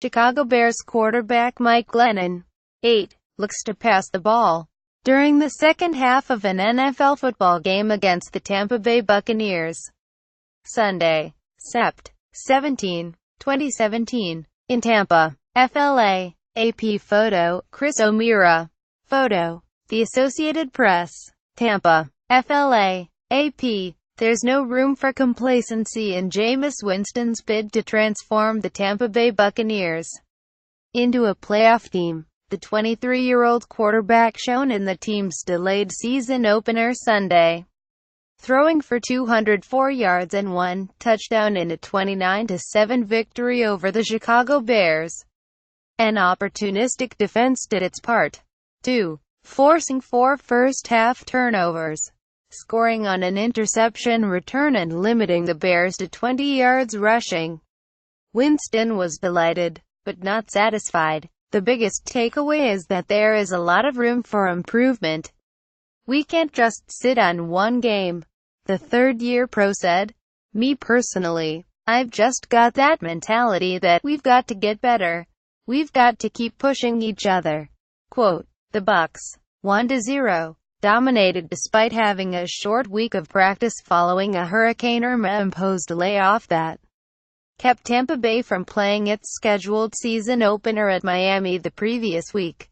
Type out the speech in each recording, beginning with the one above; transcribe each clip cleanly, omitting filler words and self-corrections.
Chicago Bears quarterback Mike Glennon, 8, looks to pass the ball during the second half of an NFL football game against the Tampa Bay Buccaneers. Sunday, Sept. 17, 2017, in Tampa, FLA. AP photo, Chris O'Meara. Photo, The Associated Press. Tampa, FLA. AP. There's no room for complacency in Jameis Winston's bid to transform the Tampa Bay Buccaneers into a playoff team. The 23-year-old quarterback shone in the team's delayed season opener Sunday, throwing for 204 yards and 1 touchdown in a 29-7 victory over the Chicago Bears. An opportunistic defense did its part, too, forcing 4 first-half turnovers, scoring on an interception return and limiting the Bears to 20 yards rushing. Winston was delighted, but not satisfied. The biggest takeaway is that there is a lot of room for improvement. We can't just sit on one game, the third-year pro said. Me personally, I've just got that mentality that we've got to get better. We've got to keep pushing each other. Quote, the Bucs, 1-0. Dominated despite having a short week of practice following a Hurricane Irma-imposed layoff that kept Tampa Bay from playing its scheduled season opener at Miami the previous week.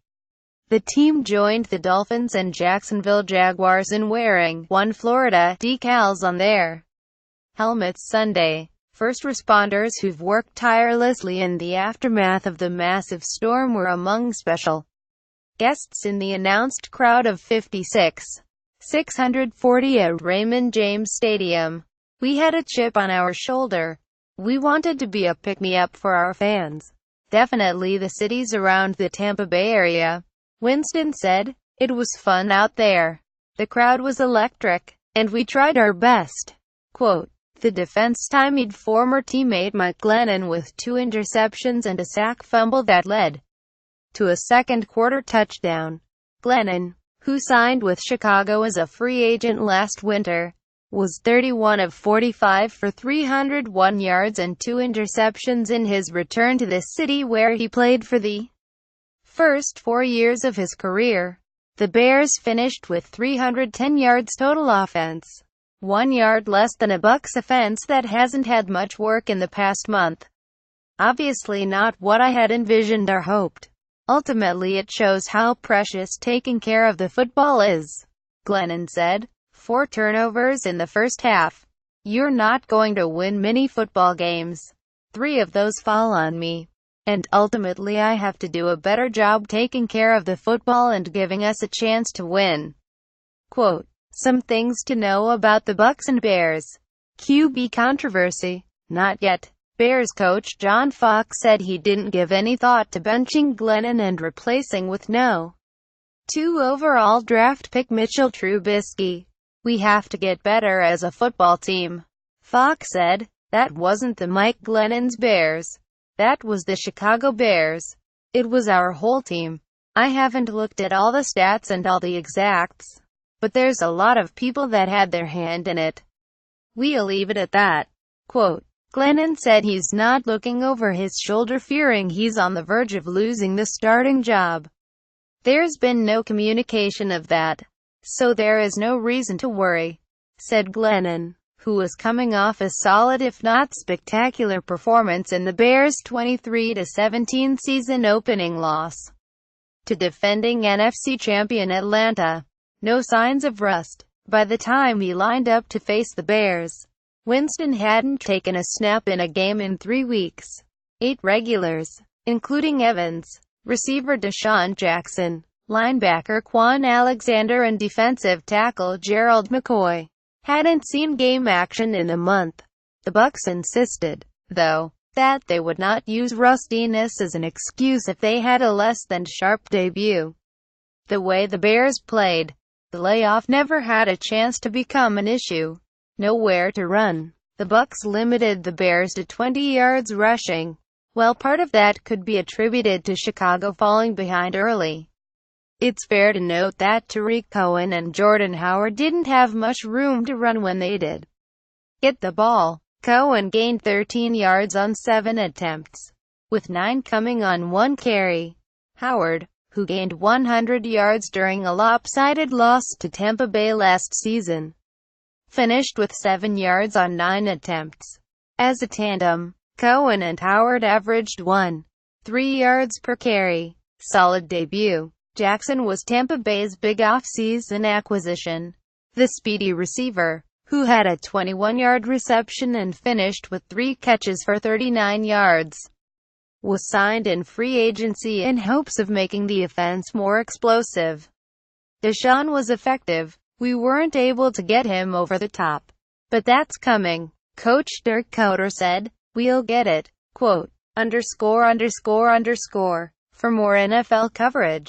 The team joined the Dolphins and Jacksonville Jaguars in wearing "One Florida" decals on their helmets Sunday. First responders who've worked tirelessly in the aftermath of the massive storm were among special guests in the announced crowd of 56,640 at Raymond James Stadium. We had a chip on our shoulder. We wanted to be a pick-me-up for our fans. Definitely the cities around the Tampa Bay area. Winston said, it was fun out there. The crowd was electric, and we tried our best. Quote, the defense stymied former teammate Mike Glennon with 2 interceptions and a sack fumble that led to a second-quarter touchdown. Glennon, who signed with Chicago as a free agent last winter, was 31 of 45 for 301 yards and 2 interceptions in his return to the city where he played for the first 4 years of his career. The Bears finished with 310 yards total offense, 1 yard less than a Bucs offense that hasn't had much work in the past month. Obviously not what I had envisioned or hoped. Ultimately it shows how precious taking care of the football is, Glennon said. 4 turnovers in the first half. You're not going to win many football games. 3 of those fall on me. And ultimately I have to do a better job taking care of the football and giving us a chance to win. Quote, some things to know about the Bucs and Bears. QB controversy. Not yet. Bears coach John Fox said he didn't give any thought to benching Glennon and replacing with No. 2 overall draft pick Mitchell Trubisky. We have to get better as a football team. Fox said, that wasn't the Mike Glennon's Bears. That was the Chicago Bears. It was our whole team. I haven't looked at all the stats and all the exacts, but there's a lot of people that had their hand in it. We'll leave it at that. Quote, Glennon said he's not looking over his shoulder fearing he's on the verge of losing the starting job. There's been no communication of that, so there is no reason to worry, said Glennon, who was coming off a solid if not spectacular performance in the Bears' 23-17 season opening loss to defending NFC champion Atlanta. No signs of rust. By the time he lined up to face the Bears, Winston hadn't taken a snap in a game in 3 weeks. 8 regulars, including Evans, receiver Deshaun Jackson, linebacker Quan Alexander and defensive tackle Gerald McCoy, hadn't seen game action in a month. The Bucs insisted, though, that they would not use rustiness as an excuse if they had a less than sharp debut. The way the Bears played, the layoff never had a chance to become an issue. Nowhere to run. The Bucs limited the Bears to 20 yards rushing. Well, part of that could be attributed to Chicago falling behind early. It's fair to note that Tariq Cohen and Jordan Howard didn't have much room to run when they did. Get the ball. Cohen gained 13 yards on 7 attempts, with 9 coming on 1 carry. Howard, who gained 100 yards during a lopsided loss to Tampa Bay last season, finished with 7 yards on 9 attempts. As a tandem, Cohen and Howard averaged 1.3 yards per carry. Solid debut. Jackson was Tampa Bay's big off-season acquisition. The speedy receiver, who had a 21-yard reception and finished with 3 catches for 39 yards, was signed in free agency in hopes of making the offense more explosive. Deshaun was effective. We weren't able to get him over the top, but that's coming, Coach Dirk Koetter said. We'll get it. Quote, ____. For more NFL coverage.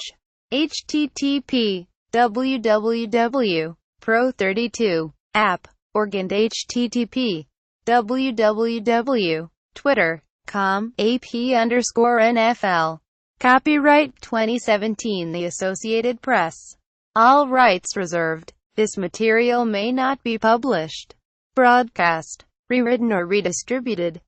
http://www.pro32 app org and http://www.twitter.com AP_NFL. Copyright 2017 The Associated Press. All rights reserved. This material may not be published, broadcast, rewritten or redistributed